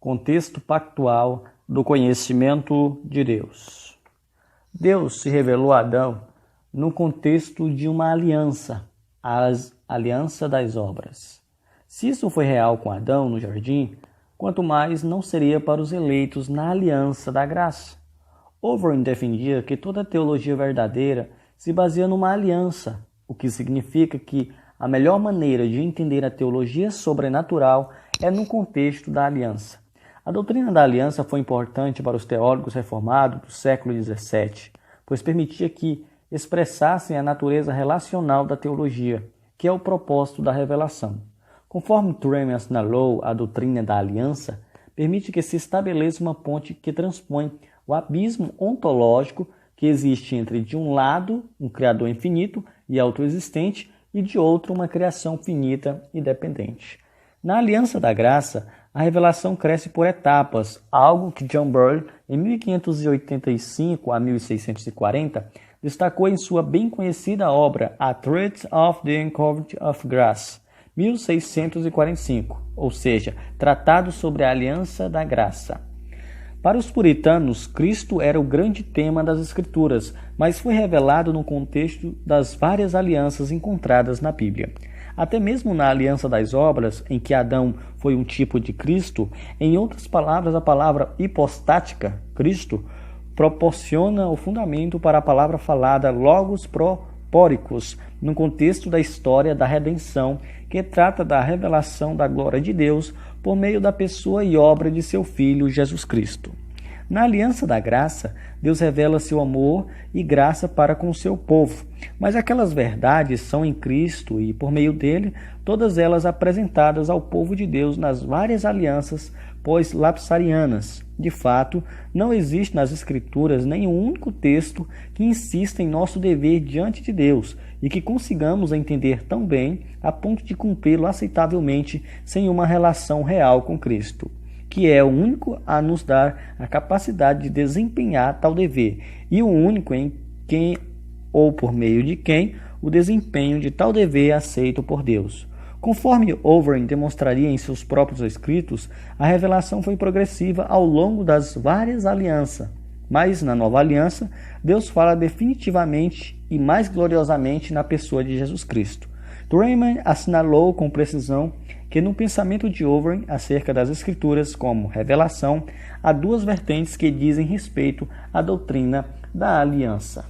Contexto pactual do conhecimento de Deus. Deus se revelou a Adão no contexto de uma aliança, a aliança das obras. Se isso foi real com Adão no jardim, quanto mais não seria para os eleitos na aliança da graça. Overton defendia que toda teologia verdadeira se baseia numa aliança, o que significa que a melhor maneira de entender a teologia sobrenatural é no contexto da aliança. A doutrina da aliança foi importante para os teólogos reformados do século XVII, pois permitia que expressassem a natureza relacional da teologia, que é o propósito da revelação. Conforme Trueman assinalou, a doutrina da aliança permite que se estabeleça uma ponte que transpõe o abismo ontológico que existe entre, de um lado, um Criador infinito e autoexistente, e de outro, uma criação finita e dependente. Na Aliança da Graça, a revelação cresce por etapas, algo que John Burke, em 1585 a 1640, destacou em sua bem conhecida obra A Treatise of the Uncovered of Grace, 1645, ou seja, Tratado sobre a Aliança da Graça. Para os puritanos, Cristo era o grande tema das Escrituras, mas foi revelado no contexto das várias alianças encontradas na Bíblia. Até mesmo na aliança das obras, em que Adão foi um tipo de Cristo, em outras palavras, a palavra hipostática, Cristo, proporciona o fundamento para a palavra falada logos propóricos, no contexto da história da redenção, que trata da revelação da glória de Deus por meio da pessoa e obra de seu Filho Jesus Cristo. Na aliança da graça, Deus revela seu amor e graça para com o seu povo, mas aquelas verdades são em Cristo e, por meio dele, todas elas apresentadas ao povo de Deus nas várias alianças pós-lapsarianas. De fato, não existe nas Escrituras nenhum único texto que insista em nosso dever diante de Deus e que consigamos entender tão bem a ponto de cumpri-lo aceitavelmente sem uma relação real com Cristo, que é o único a nos dar a capacidade de desempenhar tal dever e o único em quem ou por meio de quem o desempenho de tal dever é aceito por Deus. Conforme Overton demonstraria em seus próprios escritos, a revelação foi progressiva ao longo das várias alianças, mas na nova aliança, Deus fala definitivamente e mais gloriosamente na pessoa de Jesus Cristo. Trueman assinalou com precisão que no pensamento de Overton acerca das Escrituras como revelação, há duas vertentes que dizem respeito à doutrina da aliança.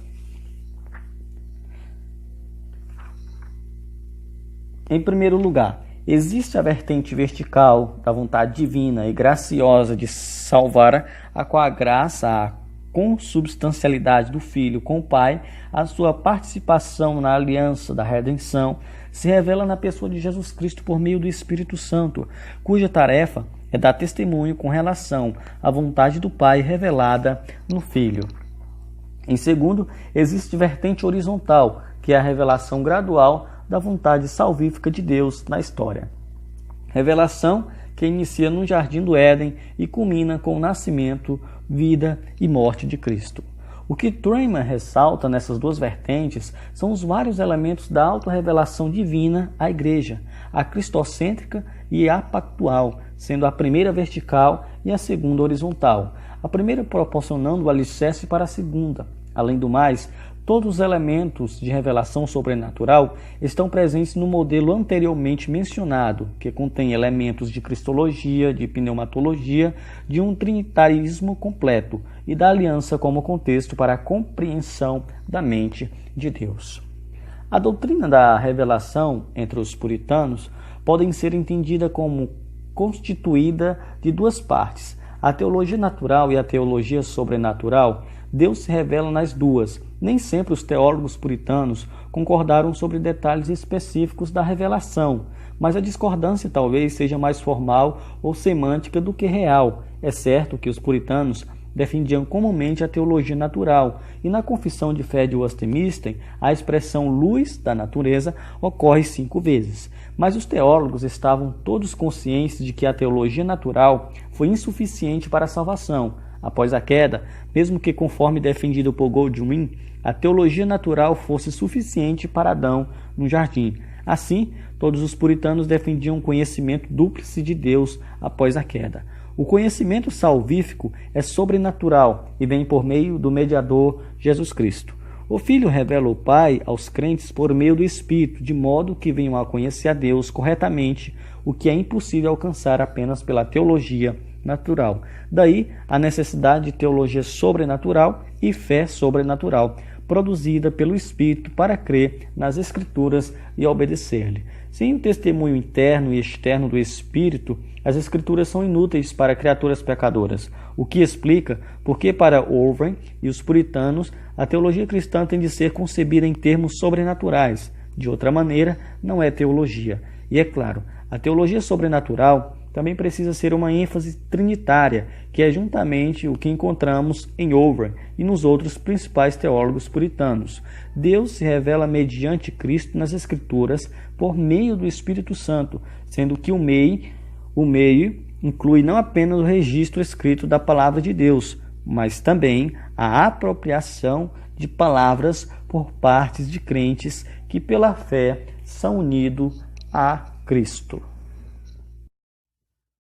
Em primeiro lugar, existe a vertente vertical da vontade divina e graciosa de salvar, a qual a graça, a consubstancialidade do Filho com o Pai, a sua participação na aliança da redenção, se revela na pessoa de Jesus Cristo por meio do Espírito Santo, cuja tarefa é dar testemunho com relação à vontade do Pai revelada no Filho. Em segundo, existe vertente horizontal, que é a revelação gradual da vontade salvífica de Deus na história. Revelação que inicia no Jardim do Éden e culmina com o nascimento, vida e morte de Cristo. O que Trueman ressalta nessas duas vertentes são os vários elementos da autorrevelação divina à Igreja, a cristocêntrica e a pactual, sendo a primeira vertical e a segunda horizontal, a primeira proporcionando o alicerce para a segunda. Além do mais, todos os elementos de revelação sobrenatural estão presentes no modelo anteriormente mencionado, que contém elementos de cristologia, de pneumatologia, de um trinitarismo completo e da aliança como contexto para a compreensão da mente de Deus. A doutrina da revelação entre os puritanos pode ser entendida como constituída de duas partes, a teologia natural e a teologia sobrenatural. Deus se revela nas duas. Nem sempre os teólogos puritanos concordaram sobre detalhes específicos da revelação, mas a discordância talvez seja mais formal ou semântica do que real. É certo que os puritanos defendiam comumente a teologia natural, e na Confissão de Fé de Westminster, a expressão luz da natureza ocorre 5 vezes. Mas os teólogos estavam todos conscientes de que a teologia natural foi insuficiente para a salvação. Após a queda, mesmo que conforme defendido por Goldwyn, a teologia natural fosse suficiente para Adão no jardim. Assim, todos os puritanos defendiam um conhecimento dúplice de Deus após a queda. O conhecimento salvífico é sobrenatural e vem por meio do mediador Jesus Cristo. O Filho revela o Pai aos crentes por meio do Espírito, de modo que venham a conhecer a Deus corretamente, o que é impossível alcançar apenas pela teologia natural. Daí a necessidade de teologia sobrenatural e fé sobrenatural, produzida pelo Espírito para crer nas Escrituras e obedecer-lhe. Sem o testemunho interno e externo do Espírito, as Escrituras são inúteis para criaturas pecadoras, o que explica por que para Owen e os puritanos a teologia cristã tem de ser concebida em termos sobrenaturais. De outra maneira, não é teologia. E é claro, a teologia sobrenatural também precisa ser uma ênfase trinitária, que é juntamente o que encontramos em Owen e nos outros principais teólogos puritanos. Deus se revela mediante Cristo nas Escrituras por meio do Espírito Santo, sendo que o meio inclui não apenas o registro escrito da palavra de Deus, mas também a apropriação de palavras por partes de crentes que pela fé são unidos a Cristo.